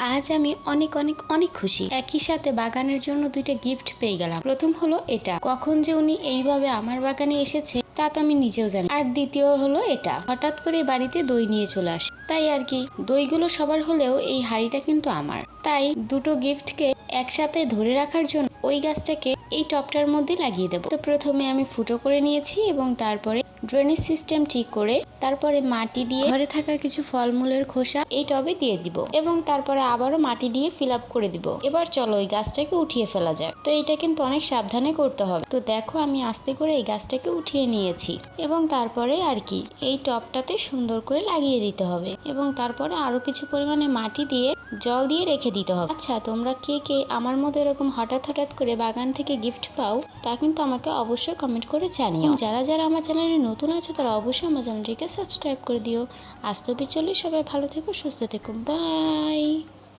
আজ আমি অনেক অনেক অনেক খুশি। একই সাথে বাগানের জন্য দুইটা গিফট পেয়ে গেলাম। প্রথম হলো এটা, কখন যে উনি এইভাবে আমার বাগানে এসেছে তা তো আমি নিজেও জানি। আর দ্বিতীয় হলো এটা, হঠাৎ করে বাড়িতে দই নিয়ে চলে আসে, তাই আর কি। দইগুলো সবার হলেও এই হাঁড়িটা কিন্তু আমার, তাই দুটো গিফটকে একসাথে ধরে রাখার জন্য ওই গাছটাকে এই টবটার মধ্যে লাগিয়ে দেবো। তো প্রথমে আমি ফুটো করে নিয়েছি এবং তারপরে ড্রেনেজ সিস্টেম ঠিক করে তারপরে মাটি দিয়ে ঘরে থাকা কিছু ফলমূলের খোসা এই টবে দিয়ে দিব এবং তারপরে আবারও মাটি দিয়ে ফিল আপ করে দিব। এবার চলো ওই গাছটাকে উঠিয়ে ফেলা যাক। তো এটা কিন্তু অনেক সাবধানে করতে হবে। তো দেখো আমি আস্তে করে এই গাছটাকে উঠিয়ে নিয়েছি এবং তারপরে আর কি এই টবটাতে সুন্দর করে লাগিয়ে দিতে হবে এবং তারপরে আরো কিছু পরিমাণে মাটি দিয়ে জল দিয়ে রেখে দিতে হবে। আচ্ছা, তোমরা কে কে আমার মতো এরকম হঠাৎ হঠাৎ করে বাগান থেকে গিফট পাও তা কিন্তু আমাকে অবশ্যই কমেন্ট করে জানিও। যারা যারা আমার চ্যানেলে নতুন আছো তারা অবশ্যই আমার চ্যানেলটিকে সাবস্ক্রাইব করে দিও। আজ তো চলি, সবাই ভালো থেকো, সুস্থ থেকো, বাই।